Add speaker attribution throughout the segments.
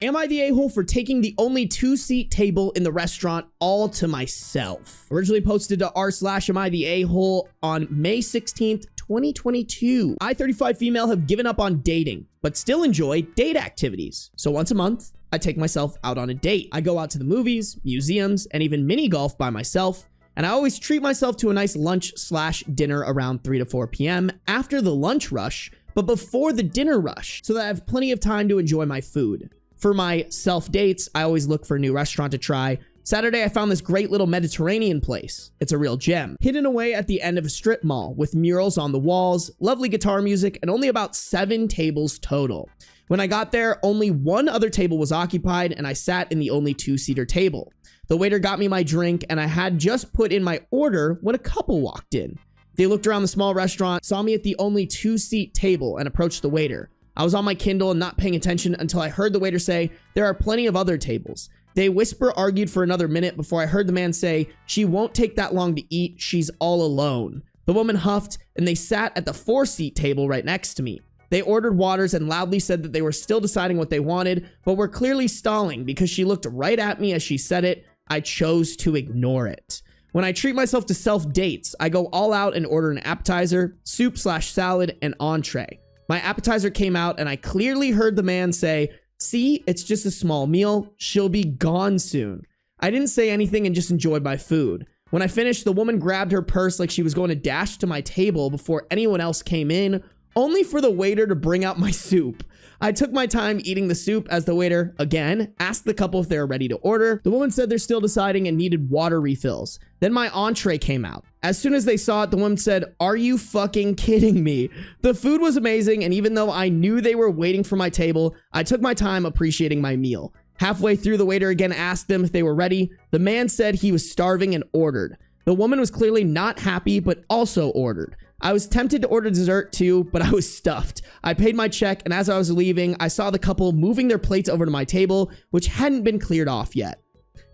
Speaker 1: Am I the a-hole for taking the only 2-seat table in the restaurant all to myself? Originally posted to r/am I the a-hole on May 16th, 2022. I, 35 female, have given up on dating, but still enjoy date activities. So once a month, I take myself out on a date. I go out to the movies, museums, and even mini golf by myself. And I always treat myself to a nice lunch/dinner around 3 to 4 p.m. after the lunch rush, but before the dinner rush, so that I have plenty of time to enjoy my food. For my self-dates, I always look for a new restaurant to try. Saturday, I found this great little Mediterranean place. It's a real gem. Hidden away at the end of a strip mall with murals on the walls, lovely guitar music, and only about 7 tables total. When I got there, only one other table was occupied, and I sat in the only 2-seater table. The waiter got me my drink, and I had just put in my order when a couple walked in. They looked around the small restaurant, saw me at the only 2-seat table, and approached the waiter. I was on my Kindle and not paying attention until I heard the waiter say, "There are plenty of other tables." They argued for another minute before I heard the man say, "She won't take that long to eat. She's all alone." The woman huffed, and they sat at the 4-seat table right next to me. They ordered waters and loudly said that they were still deciding what they wanted, but were clearly stalling because she looked right at me as she said it. I chose to ignore it. When I treat myself to self-dates, I go all out and order an appetizer, soup/salad, and entree. My appetizer came out and I clearly heard the man say, "See, it's just a small meal. She'll be gone soon." I didn't say anything and just enjoyed my food. When I finished, the woman grabbed her purse like she was going to dash to my table before anyone else came in, only for the waiter to bring out my soup. I took my time eating the soup as the waiter, again, asked the couple if they were ready to order. The woman said they're still deciding and needed water refills. Then my entree came out. As soon as they saw it, the woman said, "Are you fucking kidding me?" The food was amazing, and even though I knew they were waiting for my table, I took my time appreciating my meal. Halfway through, the waiter again asked them if they were ready. The man said he was starving and ordered. The woman was clearly not happy, but also ordered. I was tempted to order dessert too, but I was stuffed. I paid my check, and as I was leaving, I saw the couple moving their plates over to my table, which hadn't been cleared off yet.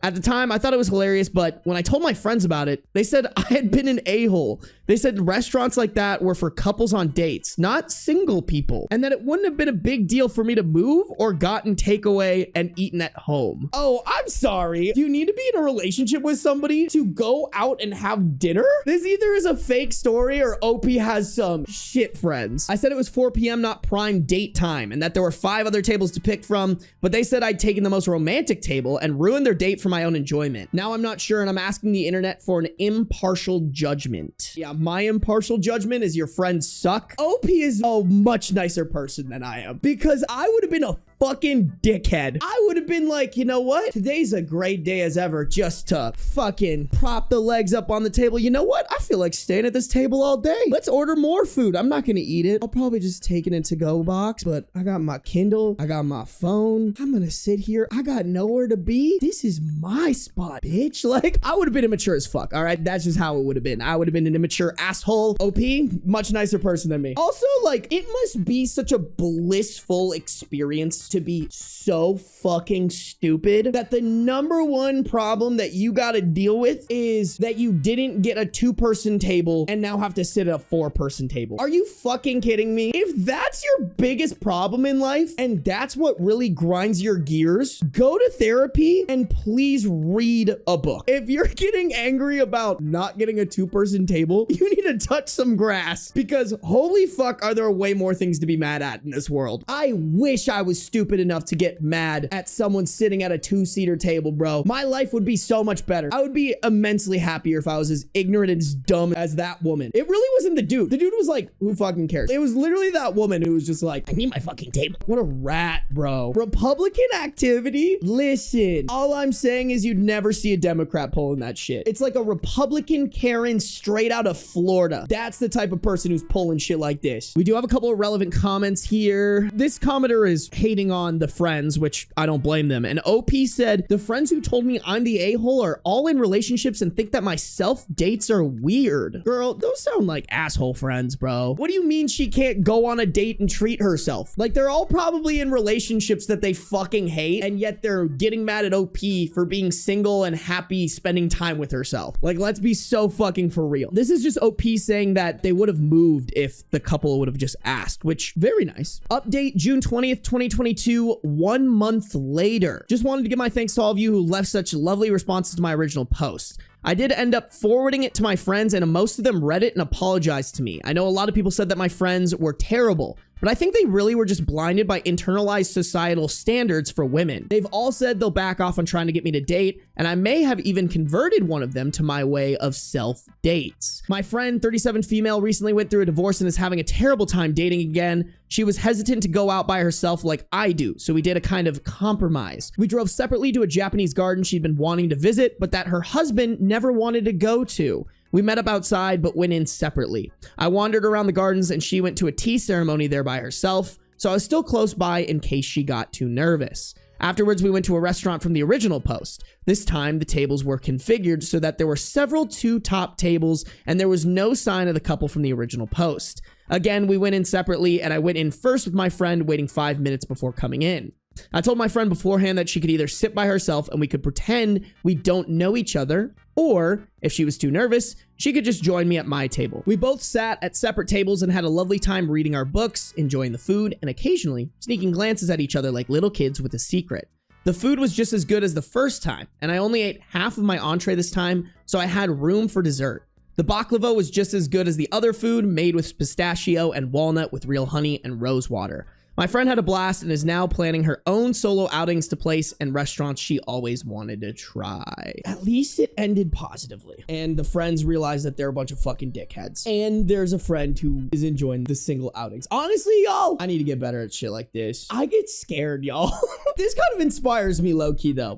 Speaker 1: At the time, I thought it was hilarious, but when I told my friends about it, they said I had been an a-hole. They said restaurants like that were for couples on dates, not single people, and that it wouldn't have been a big deal for me to move or gotten takeaway and eaten at home. Oh, I'm sorry. Do you need to be in a relationship with somebody to go out and have dinner? This either is a fake story or OP has some shit friends. I said it was 4 p.m., not prime date time, and that there were 5 other tables to pick from, but they said I'd taken the most romantic table and ruined their date for my own enjoyment. Now I'm not sure, and I'm asking the internet for an impartial judgment. Yeah, my impartial judgment is your friends suck. OP is a much nicer person than I am, because I would have been a fucking dickhead. I would have been like, you know what? Today's a great day as ever just to fucking prop the legs up on the table. You know what? I feel like staying at this table all day. Let's order more food. I'm not gonna eat it. I'll probably just take it in to-go box, but I got my Kindle. I got my phone. I'm gonna sit here. I got nowhere to be. This is my spot, bitch. Like, I would have been immature as fuck, all right? That's just how it would have been. I would have been an immature asshole. OP, much nicer person than me. Also, like, it must be such a blissful experience to be so fucking stupid that the #1 problem that you gotta deal with is that you didn't get a 2-person table and now have to sit at a 4-person table. Are you fucking kidding me? If that's your biggest problem in life and that's what really grinds your gears, go to therapy and please read a book. If you're getting angry about not getting a 2-person table, you need to touch some grass, because holy fuck are there way more things to be mad at in this world. I wish I was stupid enough to get mad at someone sitting at a 2-seater table, bro. My life would be so much better. I would be immensely happier if I was as ignorant and as dumb as that woman. It really wasn't the dude. The dude was like, who fucking cares? It was literally that woman who was just like, I need my fucking table. What a rat, bro. Republican activity? Listen, all I'm saying is you'd never see a Democrat pulling that shit. It's like a Republican Karen straight out of Florida. That's the type of person who's pulling shit like this. We do have a couple of relevant comments here. This commenter is hating on the friends, which I don't blame them. And OP said, the friends who told me I'm the a-hole are all in relationships and think that my self-dates are weird. Girl, those sound like asshole friends, bro. What do you mean she can't go on a date and treat herself? Like, they're all probably in relationships that they fucking hate, and yet they're getting mad at OP for being single and happy spending time with herself. Like, let's be so fucking for real. This is just OP saying that they would have moved if the couple would have just asked, which, very nice. Update June 20th, 2022. 2022, 1 month later. Just wanted to give my thanks to all of you who left such lovely responses to my original post. I did end up forwarding it to my friends, and most of them read it and apologized to me. I know a lot of people said that my friends were terrible, but I think they really were just blinded by internalized societal standards for women. They've all said they'll back off on trying to get me to date, and I may have even converted one of them to my way of self-dates. My friend, 37 female, recently went through a divorce and is having a terrible time dating again. She was hesitant to go out by herself like I do, so we did a kind of compromise. We drove separately to a Japanese garden she'd been wanting to visit, but that her husband never wanted to go to. We met up outside, but went in separately. I wandered around the gardens and she went to a tea ceremony there by herself, so I was still close by in case she got too nervous. Afterwards, we went to a restaurant from the original post. This time, the tables were configured so that there were several two-top tables and there was no sign of the couple from the original post. Again, we went in separately and I went in first with my friend, waiting 5 minutes before coming in. I told my friend beforehand that she could either sit by herself and we could pretend we don't know each other, or if she was too nervous, she could just join me at my table. We both sat at separate tables and had a lovely time reading our books, enjoying the food, and occasionally sneaking glances at each other like little kids with a secret. The food was just as good as the first time, and I only ate half of my entree this time, so I had room for dessert. The baklava was just as good as the other food, made with pistachio and walnut with real honey and rose water. My friend had a blast and is now planning her own solo outings to places and restaurants she always wanted to try. At least it ended positively. And the friends realized that they're a bunch of fucking dickheads. And there's a friend who is enjoying the single outings. Honestly, y'all, I need to get better at shit like this. I get scared, y'all. This kind of inspires me low-key, though.